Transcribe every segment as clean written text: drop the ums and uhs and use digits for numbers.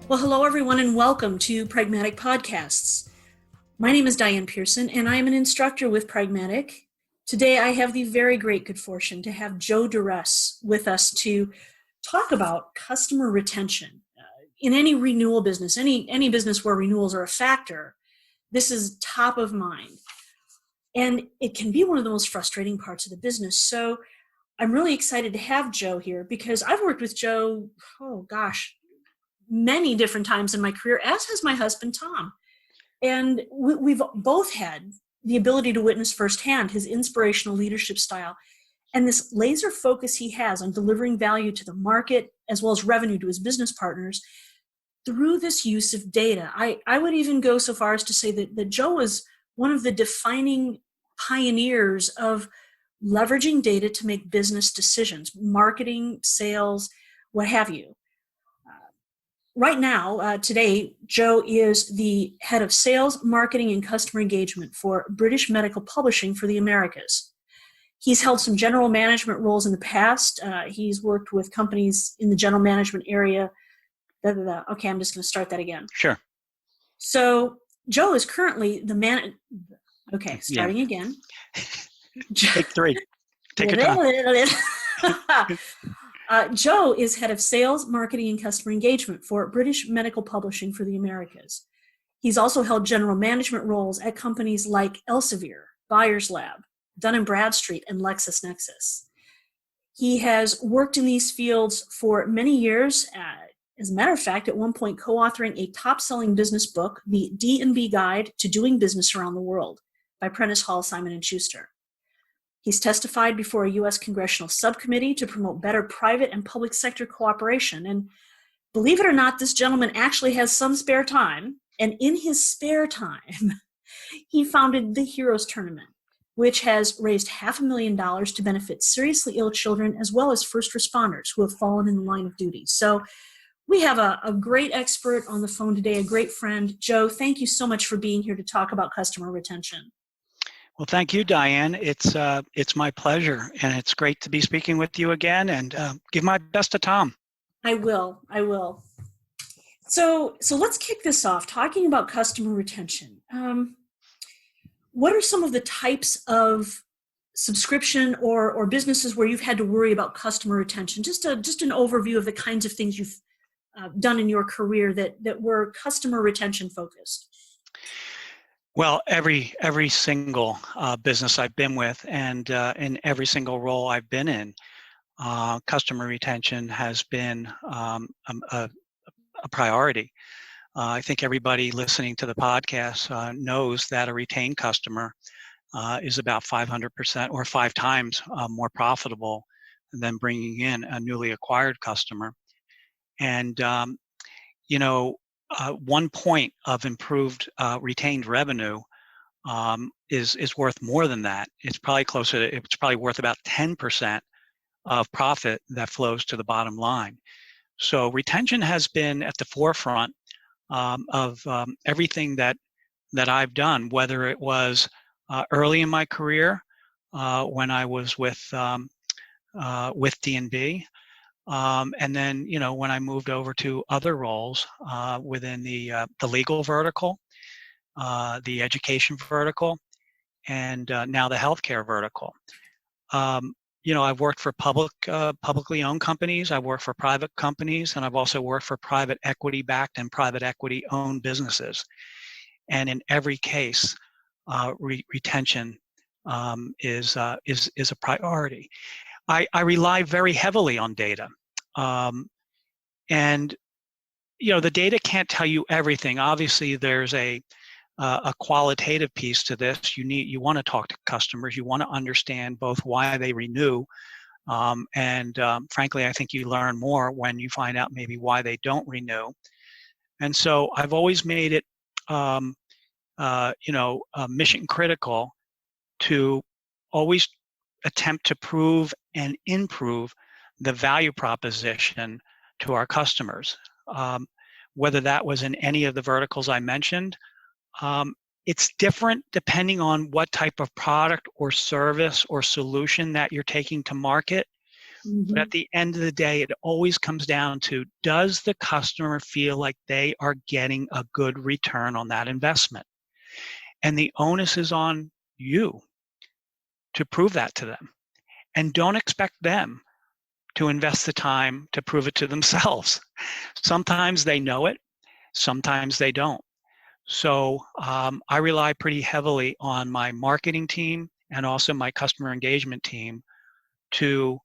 Well, hello, everyone, and welcome to Pragmatic Podcasts. My name is Diane Pierson, and I am an instructor with Pragmatic. Today, I have the very great good fortune to have Joe Douress with us to talk about customer retention. In any renewal business, any business where renewals are a factor, this is top of mind. And it can be one of the most frustrating parts of the business. So I'm really excited to have Joe here because I've worked with Joe, many different times in my career, as has my husband, Tom. And we've both had the ability to witness firsthand his inspirational leadership style and this laser focus he has on delivering value to the market as well as revenue to his business partners through this use of data. I would even go so far as to say that Joe is one of the defining pioneers of leveraging data to make business decisions, marketing, sales, what have you. Right now, today, Joe is the head of sales, marketing, and customer engagement for British Medical Publishing for the Americas. He's held some general management roles in the past. He's worked with companies in the general management area. Okay, I'm just going to start that again. Sure. So Joe is currently the starting again. Take three. Take your time. Joe is head of sales, marketing, and customer engagement for British Medical Publishing for the Americas. He's also held general management roles at companies like Elsevier, Buyers Lab, Dun & Bradstreet, and LexisNexis. He has worked in these fields for many years. As a matter of fact, at one point co-authoring a top-selling business book, The D&B Guide to Doing Business Around the World by Prentice Hall, Simon & Schuster. He's testified before a U.S. congressional subcommittee to promote better private and public sector cooperation. And believe it or not, this gentleman actually has some spare time. And in his spare time, he founded the Heroes Tournament, which has raised $500,000 to benefit seriously ill children as well as first responders who have fallen in the line of duty. So we have a great expert on the phone today, a great friend. Joe, thank you so much for being here to talk about customer retention. Well, thank you, Diane. It's my pleasure, and it's great to be speaking with you again. And give my best to Tom. I will. So let's kick this off talking about customer retention. What are some of the types of subscription or businesses where you've had to worry about customer retention? Just an overview of the kinds of things you've done in your career that were customer retention focused. Well, every single business I've been with and in every single role I've been in, customer retention has been a priority. I think everybody listening to the podcast knows that a retained customer is about 500% or 5 times more profitable than bringing in a newly acquired customer. And, 1 point of improved retained revenue is worth more than that. It's probably worth about 10% of profit that flows to the bottom line. So retention has been at the forefront of everything that I've done, whether it was early in my career when I was with D&B. And then, when I moved over to other roles within the legal vertical, the education vertical, and now the healthcare vertical. I've worked for publicly owned companies. I've worked for private companies, and I've also worked for private equity-backed and private equity-owned businesses. And in every case, retention is a priority. I rely very heavily on data. And the data can't tell you everything. Obviously, there's a qualitative piece to this. You want to talk to customers. You want to understand both why they renew, and frankly, I think you learn more when you find out maybe why they don't renew. And so I've always made it, mission critical to always attempt to prove and improve the value proposition to our customers. Whether that was in any of the verticals I mentioned, it's different depending on what type of product or service or solution that you're taking to market. But at the end of the day, it always comes down to, does the customer feel like they are getting a good return on that investment? And the onus is on you to prove that to them. And don't expect them to invest the time to prove it to themselves. Sometimes they know it, sometimes they don't. So I rely pretty heavily on my marketing team and also my customer engagement team to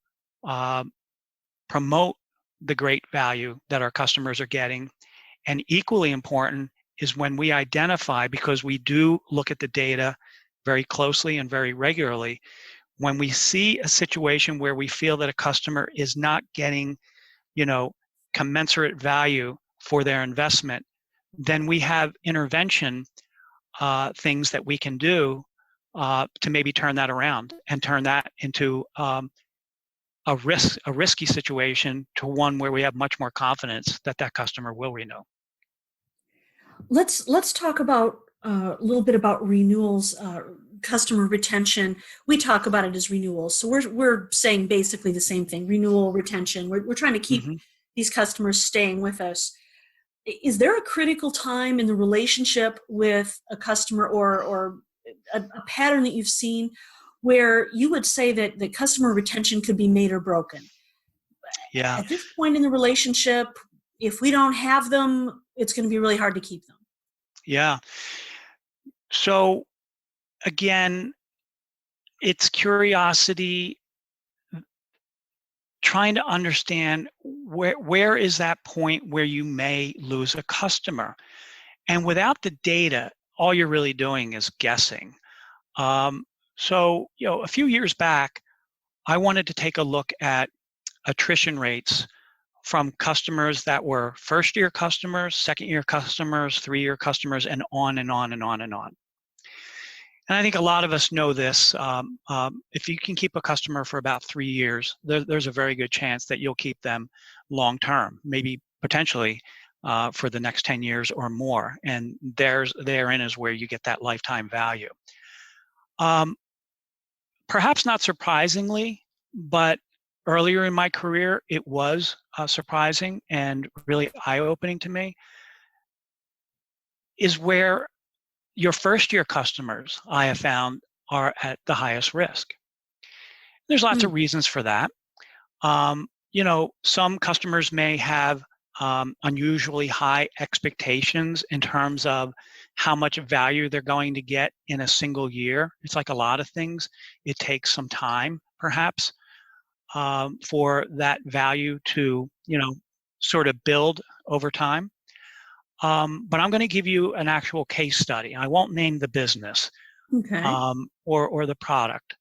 promote the great value that our customers are getting. And equally important is when we identify, because we do look at the data very closely and very regularly, when we see a situation where we feel that a customer is not getting, commensurate value for their investment, then we have intervention things that we can do to maybe turn that around and turn that into a risky situation to one where we have much more confidence that that customer will renew. Let's talk about a little bit about renewals, customer retention. We talk about it as renewals, so we're saying basically the same thing: renewal, retention. We're trying to keep these customers staying with us. Is there a critical time in the relationship with a customer or a pattern that you've seen where you would say that the customer retention could be made or broken? Yeah. At this point in the relationship, if we don't have them, it's going to be really hard to keep them. Yeah. So again, it's curiosity, trying to understand where is that point where you may lose a customer. And without the data, all you're really doing is guessing. So, a few years back, I wanted to take a look at attrition rates from customers that were first-year customers, second-year customers, three-year customers, and on and on and on and on. And I think a lot of us know this. If you can keep a customer for about 3 years, there's a very good chance that you'll keep them long-term, maybe potentially for the next 10 years or more. And therein is where you get that lifetime value. Perhaps not surprisingly, but earlier in my career, it was surprising and really eye-opening to me, is where your first-year customers, I have found, are at the highest risk. There's lots of reasons for that. Some customers may have unusually high expectations in terms of how much value they're going to get in a single year. It's like a lot of things. It takes some time, perhaps, for that value to, sort of build over time. But I'm going to give you an actual case study. I won't name the business or the product,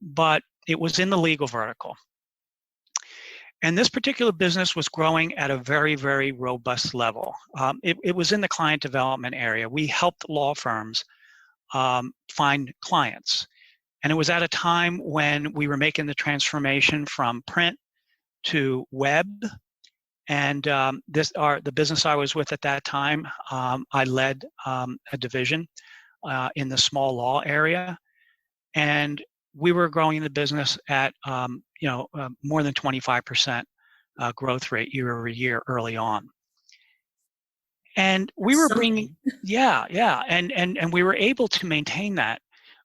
but it was in the legal vertical. And this particular business was growing at a very, very robust level. It was in the client development area. We helped law firms find clients. And it was at a time when we were making the transformation from print to web. And the business I was with at that time, I led a division in the small law area. And we were growing the business at more than 25% growth rate year over year early on. And we were bringing, and we were able to maintain that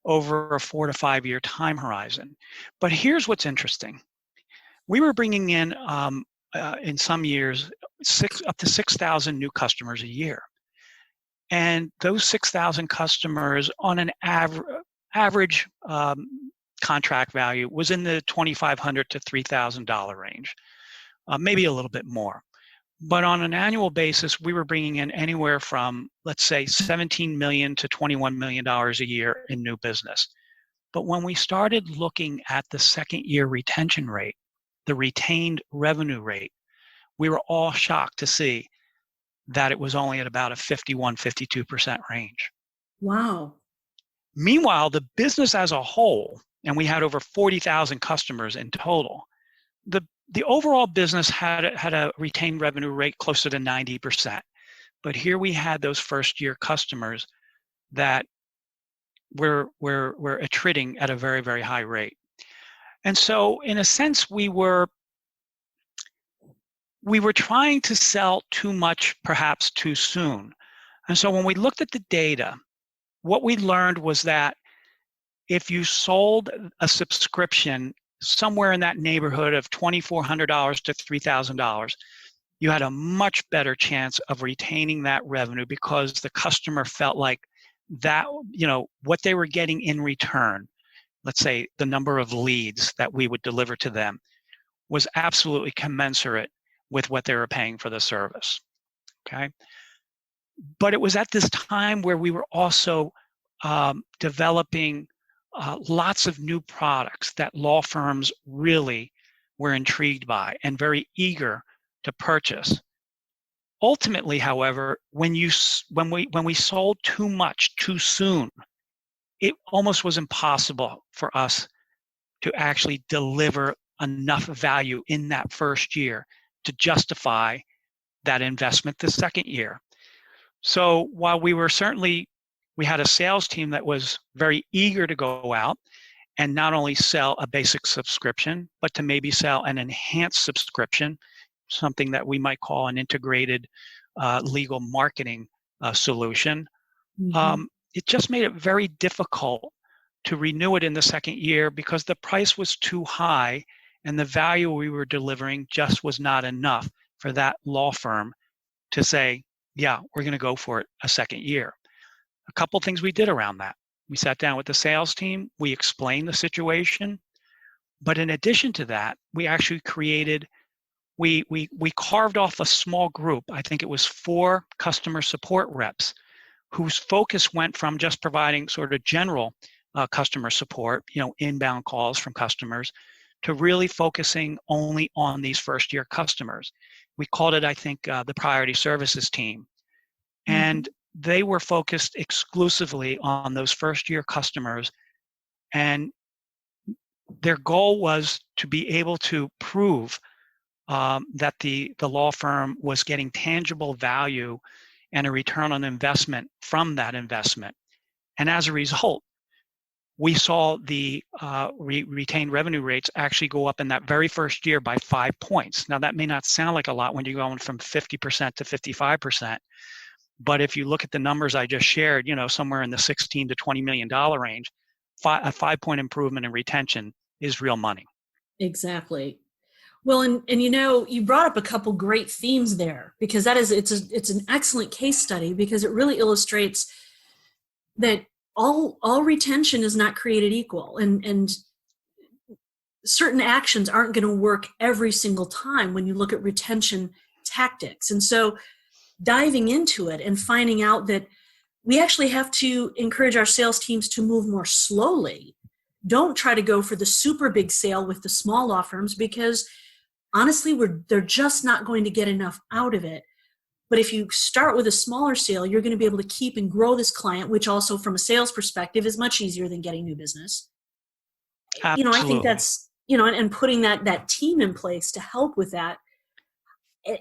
over a 4 to 5 year time horizon. But here's what's interesting: we were bringing in some years up to 6,000 new customers a year, and those 6,000 customers on an average contract value was in the $2,500 to $3,000 range, maybe a little bit more. But on an annual basis, we were bringing in anywhere from, let's say, $17 million to $21 million a year in new business. But when we started looking at the second-year retention rate, the retained revenue rate, we were all shocked to see that it was only at about a 51-52% range. Wow. Meanwhile, the business as a whole, and we had over 40,000 customers in total, the overall business had a retained revenue rate closer to 90%. But here we had those first-year customers that were attriting at a very, very high rate. And so in a sense, we were we were trying to sell too much, perhaps too soon. And so when we looked at the data, what we learned was that if you sold a subscription somewhere in that neighborhood of $2,400 to $3,000, you had a much better chance of retaining that revenue because the customer felt like that, what they were getting in return, let's say the number of leads that we would deliver to them, was absolutely commensurate with what they were paying for the service. Okay. But it was at this time where we were also developing lots of new products that law firms really were intrigued by and very eager to purchase. Ultimately, however, when we sold too much too soon, it almost was impossible for us to actually deliver enough value in that first year to justify that investment the second year. So while we had a sales team that was very eager to go out and not only sell a basic subscription, but to maybe sell an enhanced subscription, something that we might call an integrated legal marketing solution. It just made it very difficult to renew it in the second year because the price was too high and the value we were delivering just was not enough for that law firm to say, yeah, we're going to go for it a second year. A couple things we did around that. We sat down with the sales team, we explained the situation, but in addition to that, we actually we carved off a small group. I think it was 4 customer support reps whose focus went from just providing sort of general customer support, inbound calls from customers, to really focusing only on these first-year customers. We called it, I think, the Priority Services team. And they were focused exclusively on those first-year customers. And their goal was to be able to prove that the law firm was getting tangible value and a return on investment from that investment. And as a result, we saw the retained revenue rates actually go up in that very first year by 5 points. Now, that may not sound like a lot when you're going from 50% to 55%, but if you look at the numbers I just shared, somewhere in the $16 to $20 million range, a 5-point improvement in retention is real money. Exactly. Well, and you brought up a couple great themes there, because it's an excellent case study, because it really illustrates that all retention is not created equal, and certain actions aren't going to work every single time when you look at retention tactics. And so diving into it and finding out that we actually have to encourage our sales teams to move more slowly. Don't try to go for the super big sale with the small law firms, because honestly, they're just not going to get enough out of it. But if you start with a smaller sale, you're going to be able to keep and grow this client, which also from a sales perspective is much easier than getting new business. Absolutely. I think that's, and putting that team in place to help with that.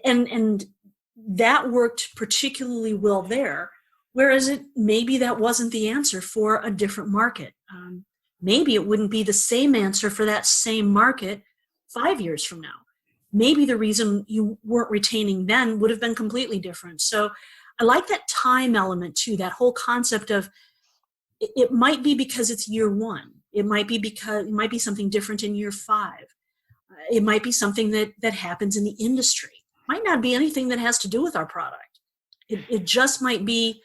And that worked particularly well there. Whereas maybe that wasn't the answer for a different market. Maybe it wouldn't be the same answer for that same market 5 years from now. Maybe the reason you weren't retaining then would have been completely different. So I like that time element too, that whole concept of it might be because it's year 1. It might be something different in year 5. It might be something that happens in the industry. It might not be anything that has to do with our product. It just might be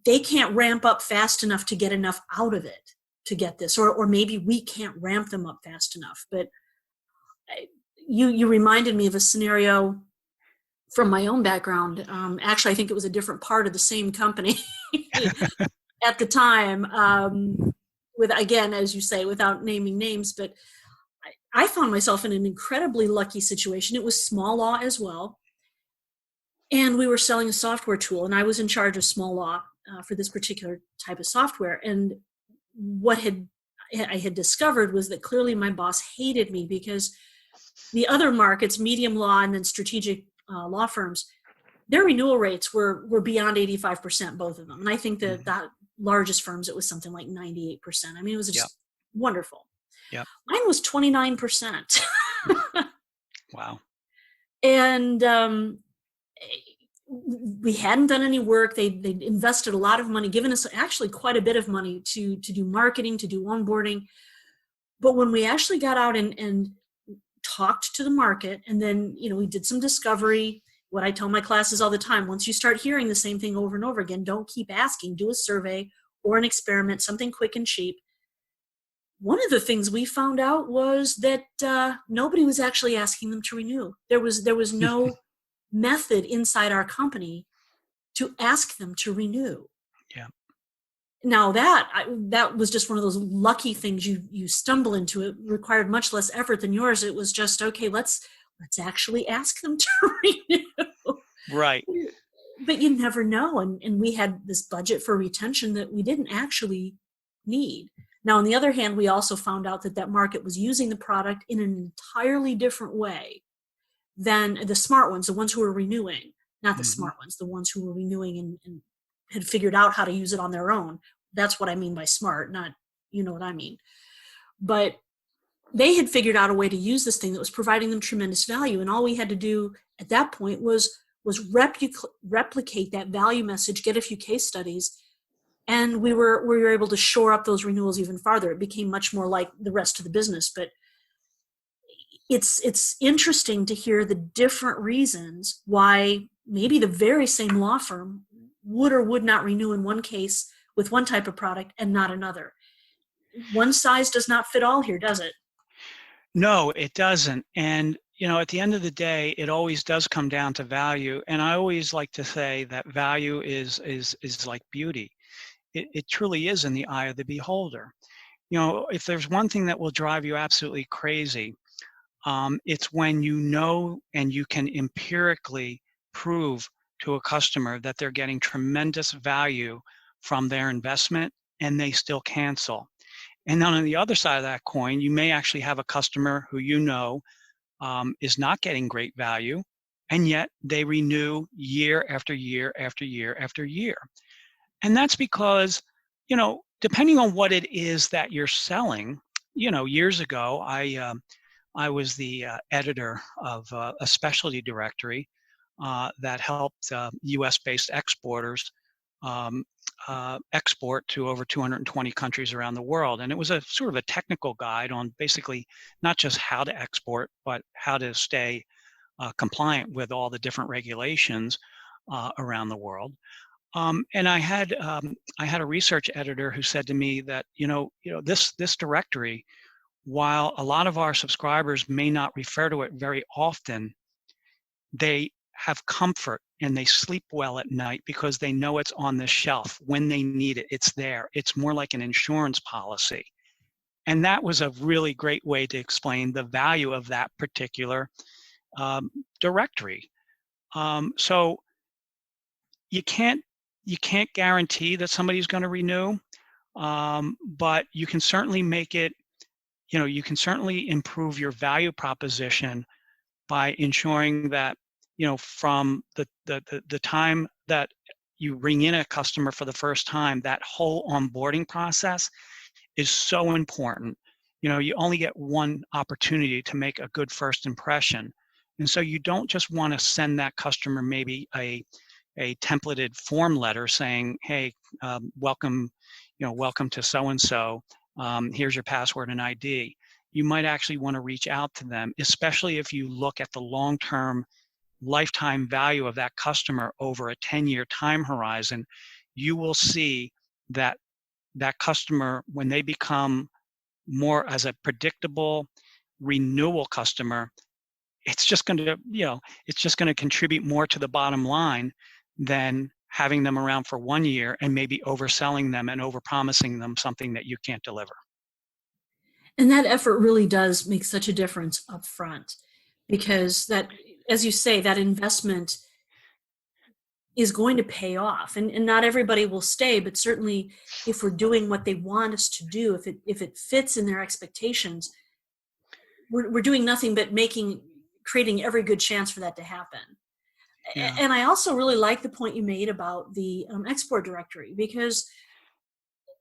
they can't ramp up fast enough to get enough out of it to get this, or maybe we can't ramp them up fast enough. But you reminded me of a scenario from my own background. Actually, I think it was a different part of the same company at the time, with, again, as you say, without naming names, but I found myself in an incredibly lucky situation. It was small law as well. And we were selling a software tool, and I was in charge of small law for this particular type of software. And what I had discovered was that clearly my boss hated me, because the other markets, medium law and then strategic law firms, their renewal rates were beyond 85%, both of them. And I think that the largest firms, it was something like 98%. I mean, it was just wonderful. Yep. Mine was 29%. Wow. And we hadn't done any work. They invested a lot of money, given us actually quite a bit of money to do marketing, to do onboarding. But when we actually got out and talked to the market, and then, we did some discovery. What I tell my classes all the time, once you start hearing the same thing over and over again, don't keep asking. Do a survey or an experiment, something quick and cheap. One of the things we found out was that nobody was actually asking them to renew. There was no method inside our company to ask them to renew. Yeah. Now that was just one of those lucky things you stumble into. It required much less effort than yours. It was just, okay, let's actually ask them to renew. Right. But you never know. And we had this budget for retention that we didn't actually need. Now, on the other hand, we also found out that market was using the product in an entirely different way than the smart ones, the ones who were renewing, not the smart ones, the ones who were renewing and had figured out how to use it on their own. That's what I mean by smart, not, you know what I mean. But they had figured out a way to use this thing that was providing them tremendous value. And all we had to do at that point was replicate that value message, get a few case studies, and we were able to shore up those renewals even farther. It became much more like the rest of the business. But it's interesting to hear the different reasons why maybe the very same law firm would or would not renew in one case with one type of product and not another. One size does not fit all here, does it? No, it doesn't. And, at the end of the day, it always does come down to value. And I always like to say that value is like beauty. It truly is in the eye of the beholder. If there's one thing that will drive you absolutely crazy, it's when and you can empirically prove to a customer that they're getting tremendous value from their investment and they still cancel. And then on the other side of that coin, you may actually have a customer who is not getting great value, and yet they renew year after year after year after year. And that's because, depending on what it is that you're selling, years ago, I was the editor of a specialty directory that helped U.S.-based exporters export to over 220 countries around the world. And it was a sort of a technical guide on basically not just how to export, but how to stay compliant with all the different regulations around the world. And I had a research editor who said to me that this directory, while a lot of our subscribers may not refer to it very often, they have comfort and they sleep well at night because they know it's on the shelf. When they need it, it's there. It's more like an insurance policy. And that was a really great way to explain the value of that particular directory. So you can't guarantee that somebody's going to renew, but you can certainly make it, you can certainly improve your value proposition by ensuring that, from the time that you bring in a customer for the first time, that whole onboarding process is so important. You only get one opportunity to make a good first impression. And so you don't just want to send that customer maybe a templated form letter saying, hey, welcome to so-and-so. Here's your password and ID. You might actually want to reach out to them, especially if you look at the long-term lifetime value of that customer over a 10-year time horizon. You will see that customer, when they become more as a predictable renewal customer, it's just going to contribute more to the bottom line than having them around for 1 year and maybe overselling them and overpromising them something that you can't deliver. And that effort really does make such a difference up front, because that, as you say, that investment is going to pay off. And not everybody will stay, but certainly if we're doing what they want us to do, if it fits in their expectations, we're doing nothing but creating every good chance for that to happen. Yeah. And I also really like the point you made about the export directory, because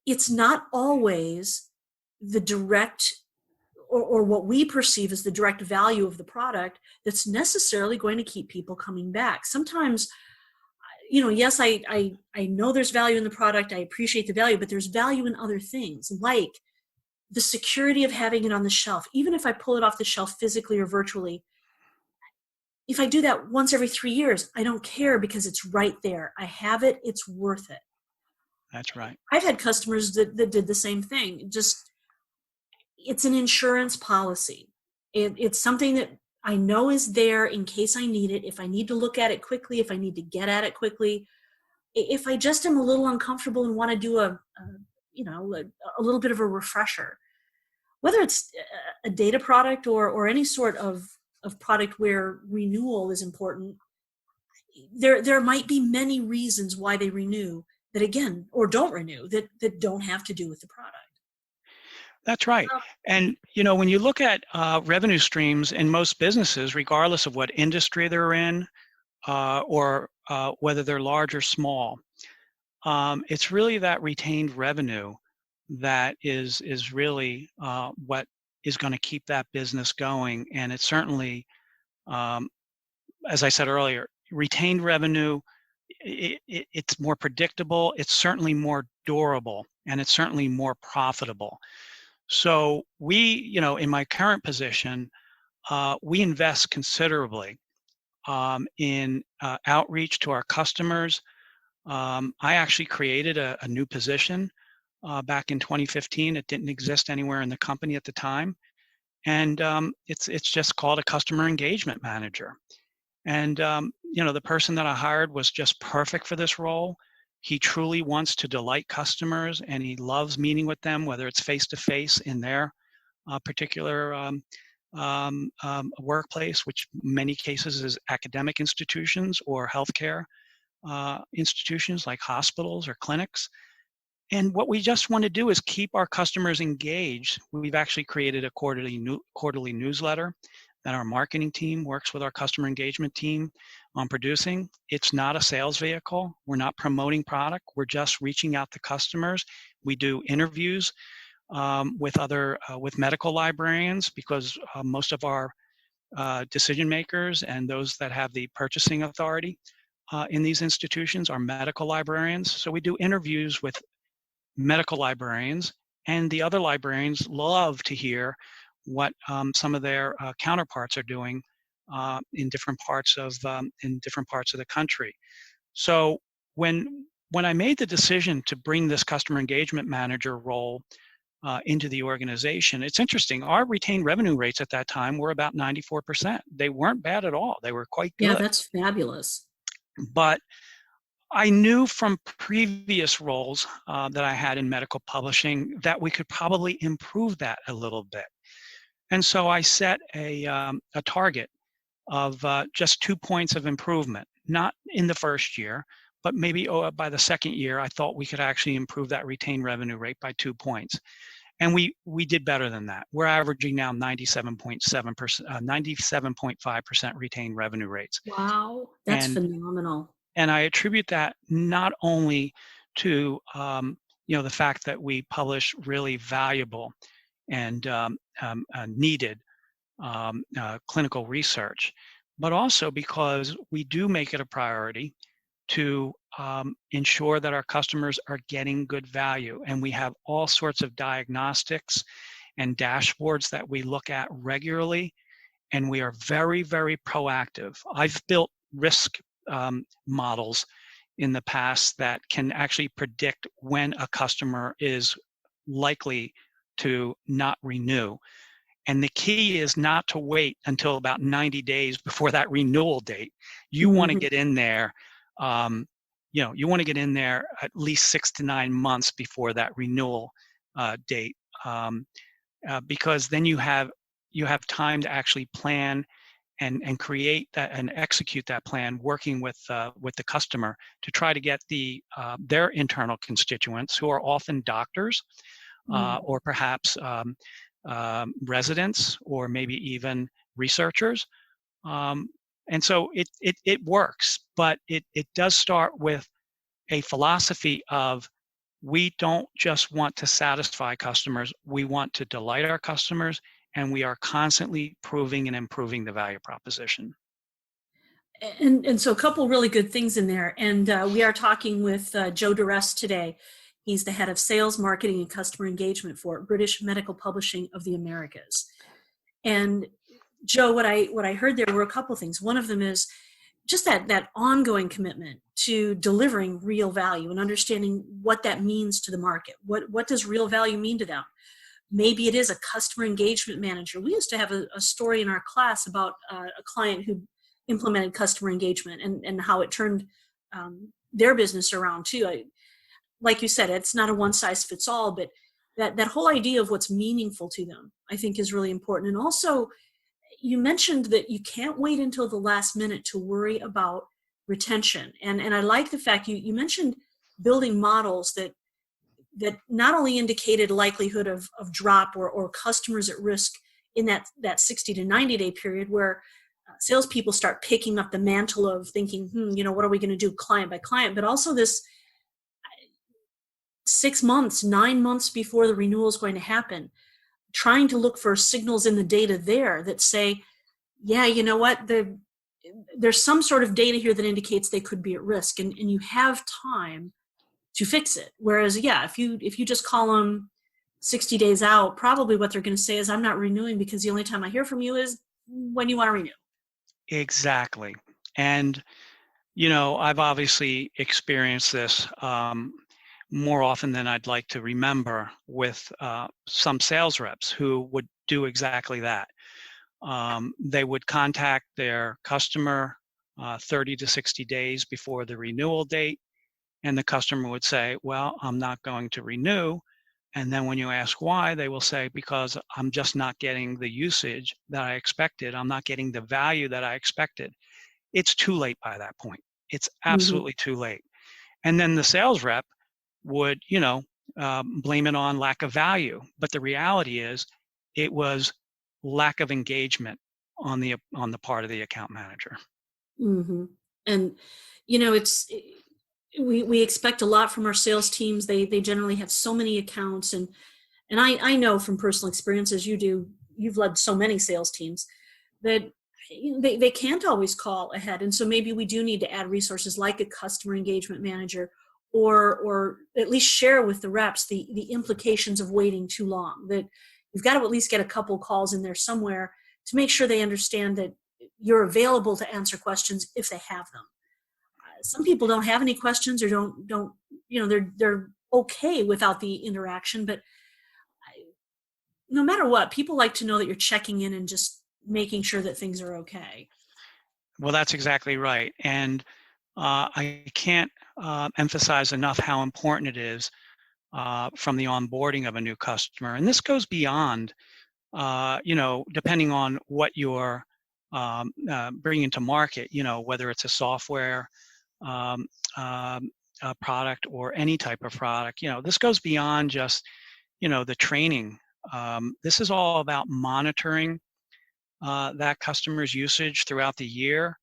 it's not always the direct or what we perceive as the direct value of the product that's necessarily going to keep people coming back. Sometimes, yes, I know there's value in the product. I appreciate the value, but there's value in other things, like the security of having it on the shelf. Even if I pull it off the shelf physically or virtually, if I do that once every 3 years, I don't care because it's right there. I have it. It's worth it. That's right. I've had customers that did the same thing. Just, it's an insurance policy. It's something that I know is there in case I need it. If I need to look at it quickly, if I need to get at it quickly, if I just am a little uncomfortable and want to do a little bit of a refresher, whether it's a data product or any sort of product where renewal is important, there might be many reasons why they renew that, again, or don't renew, that don't have to do with the product. That's right. And, when you look at revenue streams in most businesses, regardless of what industry they're in or whether they're large or small, it's really that retained revenue that is really what is going to keep that business going. And it's certainly, as I said earlier, retained revenue, it's more predictable, it's certainly more durable, and it's certainly more profitable. So we, in my current position, we invest considerably in outreach to our customers. I actually created a new position back in 2015. It didn't exist anywhere in the company at the time. And it's just called a customer engagement manager. And, the person that I hired was just perfect for this role. He truly wants to delight customers, and he loves meeting with them, whether it's face-to-face in their particular workplace, which in many cases is academic institutions or healthcare institutions like hospitals or clinics. And what we just want to do is keep our customers engaged. We've actually created a quarterly newsletter that our marketing team works with our customer engagement team on producing. It's not a sales vehicle. We're not promoting product. We're just reaching out to customers. We do interviews with medical librarians, because most of our decision makers and those that have the purchasing authority in these institutions are medical librarians. So we do interviews with medical librarians, and the other librarians love to hear what some of their counterparts are doing in different parts of the country. So when I made the decision to bring this customer engagement manager role into the organization, it's interesting. Our retained revenue rates at that time were about 94%. They weren't bad at all. They were quite good. Yeah, that's fabulous. But I knew from previous roles that I had in medical publishing that we could probably improve that a little bit. And so I set a target of just 2 points of improvement, not in the first year, but maybe by the second year, I thought we could actually improve that retained revenue rate by 2 points. And we did better than that. We're averaging now 97.5% retained revenue rates. Wow, that's phenomenal. And I attribute that not only to the fact that we publish really valuable and needed clinical research, but also because we do make it a priority to ensure that our customers are getting good value. And we have all sorts of diagnostics and dashboards that we look at regularly, and we are very, very proactive. I've built risk models in the past that can actually predict when a customer is likely to not renew. And the key is not to wait until about 90 days before that renewal date. You want to get in there, you want to get in there at least 6 to 9 months before that renewal date, because then you have time to actually plan and create that and execute that plan, working with the customer to try to get their internal constituents, who are often doctors or perhaps residents, or maybe even researchers. And so it works, but it does start with a philosophy of, we don't just want to satisfy customers, we want to delight our customers, and we are constantly proving and improving the value proposition. And so a couple really good things in there. And we are talking with Joe Douress today. He's the head of sales, marketing, and customer engagement for British Medical Publishing of the Americas. And Joe, what I heard there were a couple things. One of them is just that ongoing commitment to delivering real value and understanding what that means to the market. What does real value mean to them? Maybe it is a customer engagement manager. We used to have a story in our class about a client who implemented customer engagement and how it turned their business around too. Like you said, it's not a one size fits all, but that whole idea of what's meaningful to them, I think, is really important. And also, you mentioned that you can't wait until the last minute to worry about retention. And I like the fact you mentioned building models that not only indicated likelihood of drop or customers at risk in that 60 to 90 day period where salespeople start picking up the mantle of thinking, what are we going to do client by client, but also this 6 months, 9 months before the renewal is going to happen, trying to look for signals in the data there that say, yeah, you know what, there's some sort of data here that indicates they could be at risk, and you have time to fix it. Whereas, yeah, if you just call them 60 days out, probably what they're going to say is, I'm not renewing because the only time I hear from you is when you want to renew. Exactly. And, I've obviously experienced this more often than I'd like to remember with some sales reps who would do exactly that. They would contact their customer 30 to 60 days before the renewal date, and the customer would say, well, I'm not going to renew. And then when you ask why, they will say, because I'm just not getting the usage that I expected. I'm not getting the value that I expected. It's too late by that point. It's absolutely too late. And then the sales rep would, blame it on lack of value. But the reality is it was lack of engagement on the part of the account manager. Mm-hmm. And, it's, we expect a lot from our sales teams. They generally have so many accounts, and I know from personal experience, as you've led so many sales teams, that they can't always call ahead. And so maybe we do need to add resources like a customer engagement manager, or at least share with the reps the implications of waiting too long, that you've got to at least get a couple calls in there somewhere to make sure they understand that you're available to answer questions if they have them. Some people don't have any questions, or don't they're okay without the interaction, but no matter what, people like to know that you're checking in and just making sure that things are okay. Well, that's exactly right. And I can't emphasize enough how important it is from the onboarding of a new customer. And this goes beyond, depending on what you're bringing to market, whether it's a software product or any type of product. This goes beyond just, the training. This is all about monitoring that customer's usage throughout the year.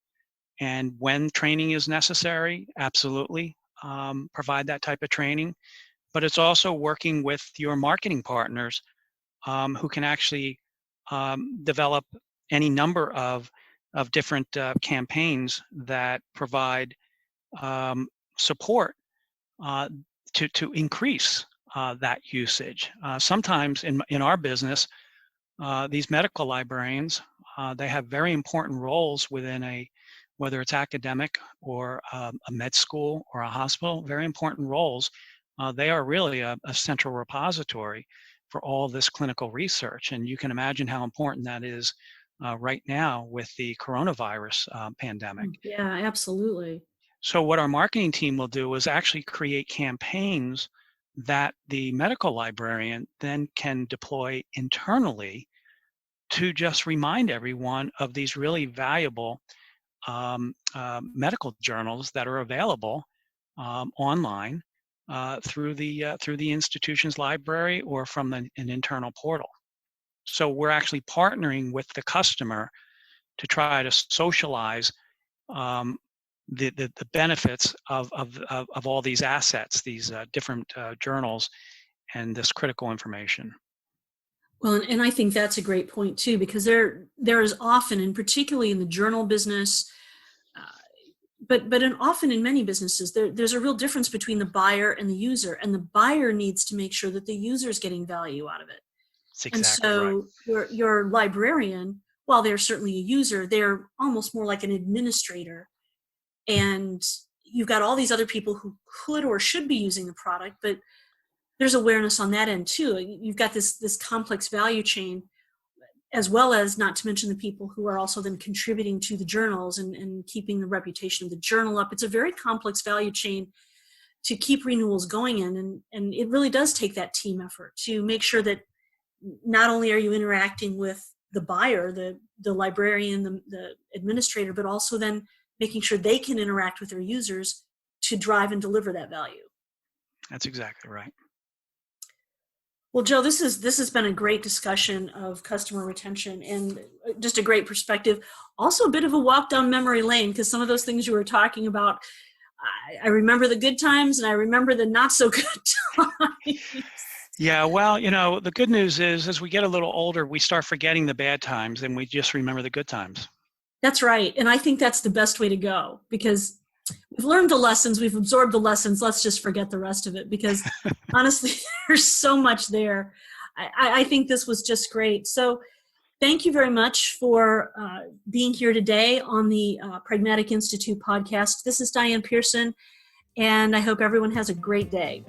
And when training is necessary, absolutely provide that type of training. But it's also working with your marketing partners who can actually develop any number of different campaigns that provide support to increase that usage. Sometimes in our business, these medical librarians, they have very important roles within whether it's academic or a med school or a hospital, very important roles. They are really a central repository for all this clinical research. And you can imagine how important that is right now with the coronavirus pandemic. Yeah, absolutely. So what our marketing team will do is actually create campaigns that the medical librarian then can deploy internally to just remind everyone of these really valuable medical journals that are available online through the institution's library or from an internal portal. So we're actually partnering with the customer to try to socialize the benefits of all these assets, these different journals, and this critical information. Well, and I think that's a great point too, because there is often, and particularly in the journal business, often in many businesses, there's a real difference between the buyer and the user, and the buyer needs to make sure that the user is getting value out of it. That's And exactly right. so your librarian, while they're certainly a user, they're almost more like an administrator. And you've got all these other people who could or should be using the product, but there's awareness on that end too. You've got this complex value chain, as well as, not to mention, the people who are also then contributing to the journals and keeping the reputation of the journal up. It's a very complex value chain to keep renewals going in. And it really does take that team effort to make sure that not only are you interacting with the buyer, the librarian, the administrator, but also then making sure they can interact with their users to drive and deliver that value. That's exactly right. Well, Joe, this has been a great discussion of customer retention and just a great perspective. Also a bit of a walk down memory lane, because some of those things you were talking about, I remember the good times and I remember the not so good times. Yeah, well, the good news is as we get a little older, we start forgetting the bad times and we just remember the good times. That's right. And I think that's the best way to go, because we've learned the lessons, we've absorbed the lessons. Let's just forget the rest of it, because honestly, there's so much there. I think this was just great. So thank you very much for being here today on the Pragmatic Institute podcast. This is Diane Pierson, and I hope everyone has a great day.